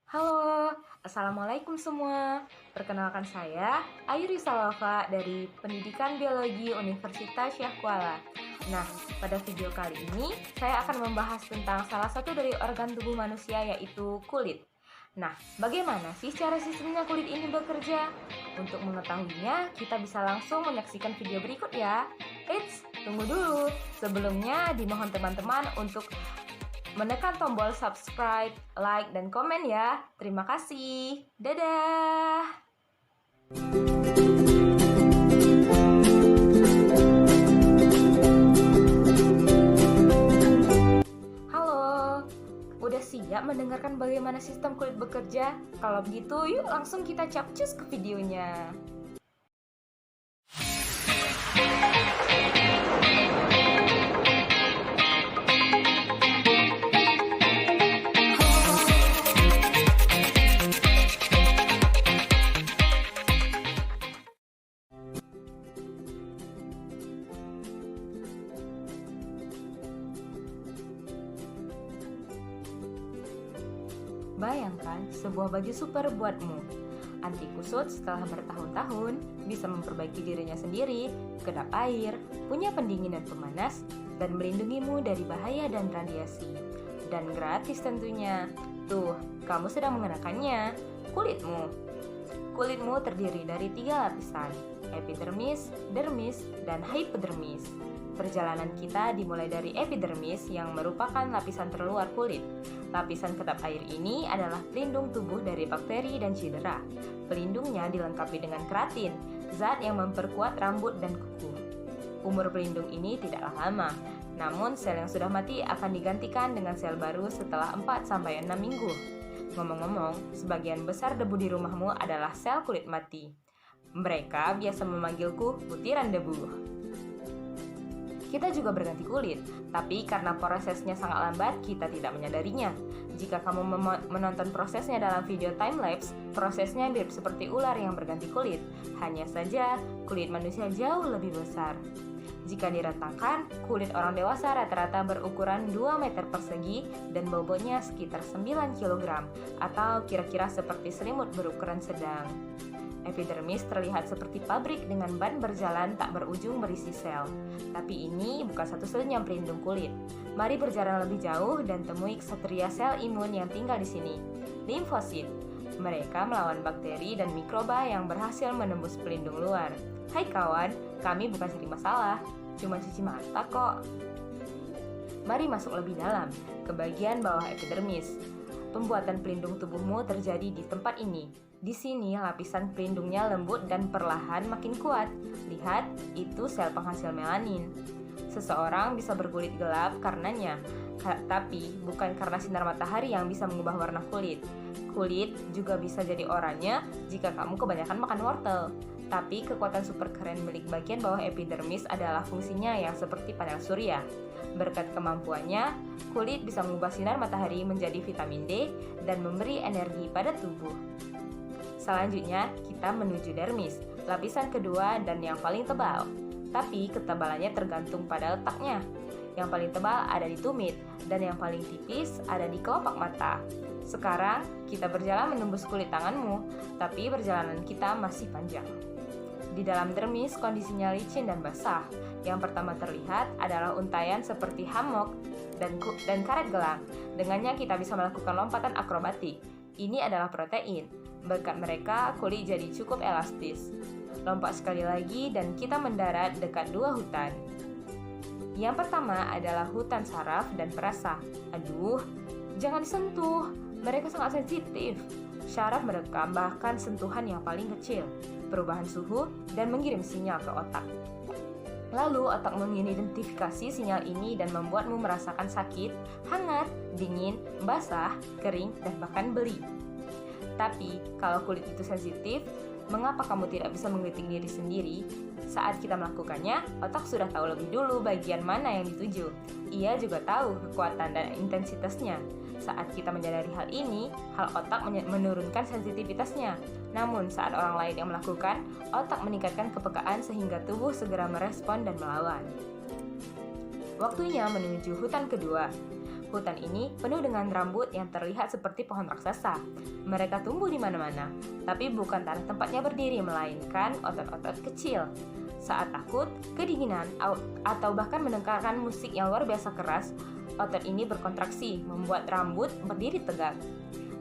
Halo, Assalamualaikum semua. Perkenalkan saya, Ayu Rizalafa dari Pendidikan Biologi Universitas Syah Kuala. Nah, pada video kali ini saya akan membahas tentang salah satu dari organ tubuh manusia yaitu kulit. Nah, bagaimana sih cara sistemnya kulit ini bekerja? Untuk mengetahuinya, kita bisa langsung menyaksikan video berikut ya. Eits, tunggu dulu. Sebelumnya dimohon teman-teman untuk menekan tombol subscribe, like, dan komen ya. Terima kasih. Dadah! Halo, udah siap mendengarkan bagaimana sistem kulit bekerja? Kalau begitu, yuk langsung kita capcus ke videonya. Bayangkan sebuah baju super buatmu. Anti kusut setelah bertahun-tahun bisa memperbaiki dirinya sendiri, kedap air, punya pendingin dan pemanas, dan melindungimu dari bahaya dan radiasi. Dan gratis tentunya. Tuh, kamu sedang mengenakannya. Kulitmu. Kulitmu terdiri dari 3 lapisan, epidermis, dermis, dan hypodermis. Perjalanan kita dimulai dari epidermis yang merupakan lapisan terluar kulit. Lapisan kedap air ini adalah pelindung tubuh dari bakteri dan cedera. Pelindungnya dilengkapi dengan keratin, zat yang memperkuat rambut dan kuku. Umur pelindung ini tidaklah lama, namun sel yang sudah mati akan digantikan dengan sel baru setelah 4-6 minggu. Ngomong-ngomong, sebagian besar debu di rumahmu adalah sel kulit mati. Mereka biasa memanggilku butiran debu. Kita juga berganti kulit, tapi karena prosesnya sangat lambat, kita tidak menyadarinya. Jika kamu menonton prosesnya dalam video time-lapse, prosesnya mirip seperti ular yang berganti kulit. Hanya saja, kulit manusia jauh lebih besar. Jika direntangkan, kulit orang dewasa rata-rata berukuran 2 meter persegi dan bobotnya sekitar 9 kg, atau kira-kira seperti selimut berukuran sedang. Epidermis terlihat seperti pabrik dengan ban berjalan tak berujung berisi sel. Tapi ini bukan satu-satunya pelindung kulit. Mari berjalan lebih jauh dan temui ksatria sel imun yang tinggal di sini. Limfosit. Mereka melawan bakteri dan mikroba yang berhasil menembus pelindung luar. Hai kawan, kami bukan cari masalah, cuma cuci mata kok. Mari masuk lebih dalam, ke bagian bawah epidermis. Pembuatan pelindung tubuhmu terjadi di tempat ini. Di sini lapisan pelindungnya lembut dan perlahan makin kuat. Lihat, itu sel penghasil melanin. Seseorang bisa berkulit gelap karenanya, tapi bukan karena sinar matahari yang bisa mengubah warna kulit. Kulit juga bisa jadi oranye jika kamu kebanyakan makan wortel. Tapi kekuatan super keren milik bagian bawah epidermis adalah fungsinya yang seperti panel surya. Berkat kemampuannya, kulit bisa mengubah sinar matahari menjadi vitamin D dan memberi energi pada tubuh. Selanjutnya, kita menuju dermis, lapisan kedua dan yang paling tebal. Tapi ketebalannya tergantung pada letaknya. Yang paling tebal ada di tumit, dan yang paling tipis ada di kelopak mata. Sekarang, kita berjalan menembus kulit tanganmu, tapi perjalanan kita masih panjang. Di dalam dermis, kondisinya licin dan basah. Yang pertama terlihat adalah untaian seperti hammock dan karet gelang. Dengannya kita bisa melakukan lompatan akrobatik. Ini adalah protein. Berkat mereka, kulit jadi cukup elastis. Lompat sekali lagi dan kita mendarat dekat 2 hutan. Yang pertama adalah hutan saraf dan perasa. Aduh, jangan disentuh. Mereka sangat sensitif. Syaraf merekam bahkan sentuhan yang paling kecil, perubahan suhu, dan mengirim sinyal ke otak. Lalu otak mengidentifikasi sinyal ini dan membuatmu merasakan sakit, hangat, dingin, basah, kering, dan bahkan beri. Tapi, kalau kulit itu sensitif, mengapa kamu tidak bisa mengkritik diri sendiri? Saat kita melakukannya, otak sudah tahu lebih dulu bagian mana yang dituju. Ia juga tahu kekuatan dan intensitasnya. Saat kita menyadari hal ini, hal otak menurunkan sensitivitasnya. Namun, saat orang lain yang melakukan, otak meningkatkan kepekaan sehingga tubuh segera merespon dan melawan. Waktunya menuju hutan kedua. Hutan ini penuh dengan rambut yang terlihat seperti pohon raksasa. Mereka tumbuh di mana-mana, tapi bukan tanah tempatnya berdiri, melainkan otot-otot kecil. Saat takut, kedinginan, atau bahkan mendengarkan musik yang luar biasa keras, otot ini berkontraksi, membuat rambut berdiri tegak.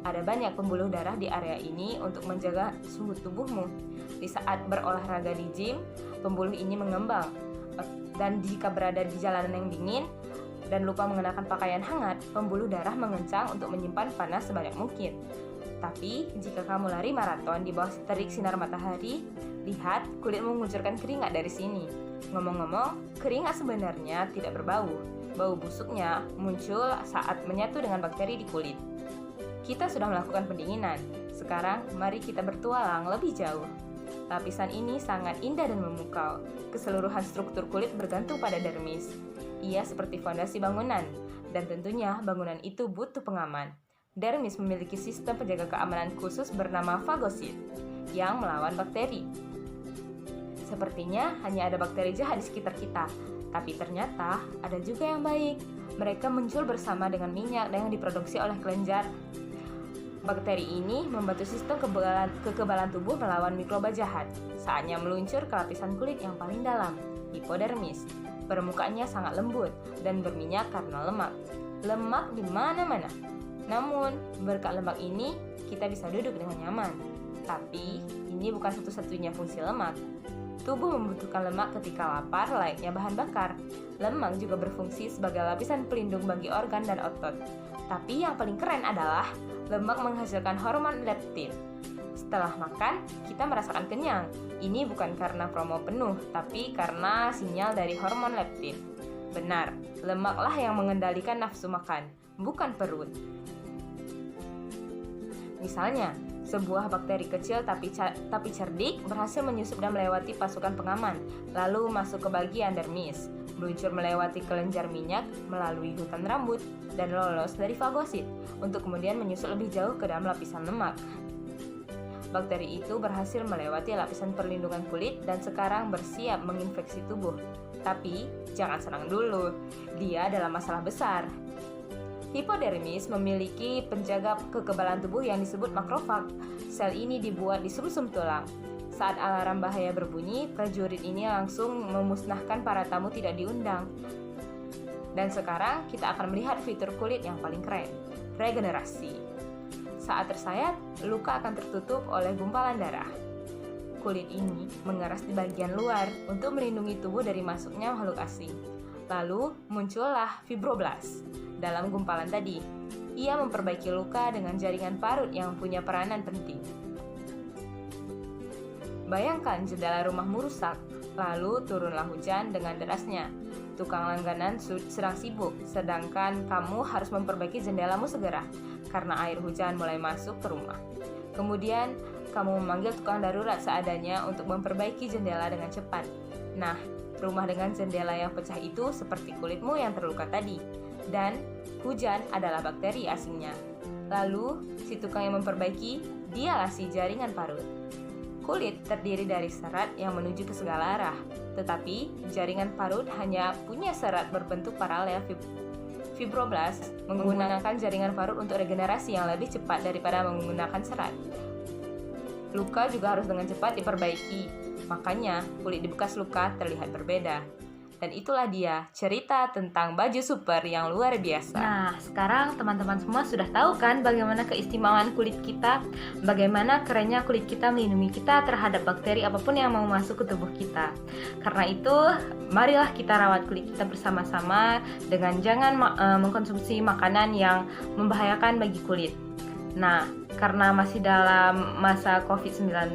Ada banyak pembuluh darah di area ini untuk menjaga suhu tubuhmu. Di saat berolahraga di gym, pembuluh ini mengembang. Dan jika berada di jalanan yang dingin dan lupa mengenakan pakaian hangat, pembuluh darah mengencang untuk menyimpan panas sebanyak mungkin. Tapi, jika kamu lari maraton di bawah terik sinar matahari, lihat kulitmu mengucurkan keringat dari sini. Ngomong-ngomong, keringat sebenarnya tidak berbau. Bau busuknya muncul saat menyatu dengan bakteri di kulit. Kita sudah melakukan pendinginan. Sekarang, mari kita bertualang lebih jauh. Lapisan ini sangat indah dan memukau. Keseluruhan struktur kulit bergantung pada dermis. Ia seperti fondasi bangunan, dan tentunya bangunan itu butuh pengaman. Dermis memiliki sistem penjaga keamanan khusus bernama fagosit yang melawan bakteri. Sepertinya hanya ada bakteri jahat di sekitar kita, tapi ternyata ada juga yang baik. Mereka muncul bersama dengan minyak yang diproduksi oleh kelenjar. Bakteri ini membantu sistem kekebalan tubuh melawan mikroba jahat. Saatnya meluncur ke lapisan kulit yang paling dalam, hipodermis. Permukaannya sangat lembut dan berminyak karena lemak. Lemak di mana-mana. Namun, berkat lemak ini, kita bisa duduk dengan nyaman. Tapi, ini bukan satu-satunya fungsi lemak. Tubuh membutuhkan lemak ketika lapar, layaknya bahan bakar. Lemak juga berfungsi sebagai lapisan pelindung bagi organ dan otot. Tapi yang paling keren adalah lemak menghasilkan hormon leptin. Setelah makan, kita merasakan kenyang. Ini bukan karena promo penuh, tapi karena sinyal dari hormon leptin. Benar, lemaklah yang mengendalikan nafsu makan, bukan perut. Misalnya, sebuah bakteri kecil tapi cerdik berhasil menyusup dan melewati pasukan pengaman, lalu masuk ke bagian dermis, meluncur melewati kelenjar minyak melalui hutan rambut, dan lolos dari fagosit untuk kemudian menyusup lebih jauh ke dalam lapisan lemak. Bakteri itu berhasil melewati lapisan perlindungan kulit dan sekarang bersiap menginfeksi tubuh. Tapi, jangan senang dulu, dia adalah masalah besar. Hipodermis memiliki penjaga kekebalan tubuh yang disebut makrofag. Sel ini dibuat di sumsum tulang. Saat alarm bahaya berbunyi, prajurit ini langsung memusnahkan para tamu tidak diundang. Dan sekarang kita akan melihat fitur kulit yang paling keren, regenerasi. Saat tersayat, luka akan tertutup oleh gumpalan darah. Kulit ini mengeras di bagian luar untuk melindungi tubuh dari masuknya makhluk asing. Lalu muncullah fibroblast dalam gumpalan tadi. Ia memperbaiki luka dengan jaringan parut yang punya peranan penting. Bayangkan jendela rumahmu rusak, lalu turunlah hujan dengan derasnya. Tukang langganan sedang sibuk, sedangkan kamu harus memperbaiki jendelamu segera karena air hujan mulai masuk ke rumah. Kemudian, kamu memanggil tukang darurat seadanya untuk memperbaiki jendela dengan cepat. Nah, rumah dengan jendela yang pecah itu seperti kulitmu yang terluka tadi. Dan hujan adalah bakteri asingnya. Lalu, si tukang yang memperbaiki, dialah si jaringan parut. Kulit terdiri dari serat yang menuju ke segala arah, tetapi jaringan parut hanya punya serat berbentuk paralel. Fibroblast menggunakan jaringan parut untuk regenerasi yang lebih cepat daripada menggunakan serat. Luka juga harus dengan cepat diperbaiki, makanya kulit di bekas luka terlihat berbeda. Dan itulah dia cerita tentang baju super yang luar biasa. Nah, sekarang teman-teman semua sudah tahu kan bagaimana keistimewaan kulit kita, bagaimana kerennya kulit kita melindungi kita terhadap bakteri apapun yang mau masuk ke tubuh kita. Karena itu, marilah kita rawat kulit kita bersama-sama dengan jangan mengkonsumsi makanan yang membahayakan bagi kulit. Nah, karena masih dalam masa COVID-19,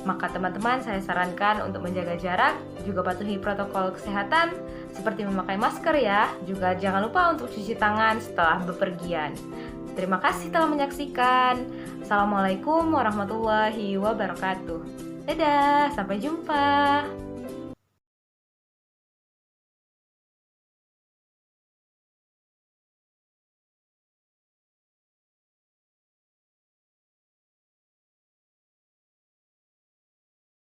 maka teman-teman saya sarankan untuk menjaga jarak, juga patuhi protokol kesehatan seperti memakai masker ya. Juga jangan lupa untuk cuci tangan setelah bepergian. Terima kasih telah menyaksikan. Assalamualaikum warahmatullahi wabarakatuh. Dadah, sampai jumpa.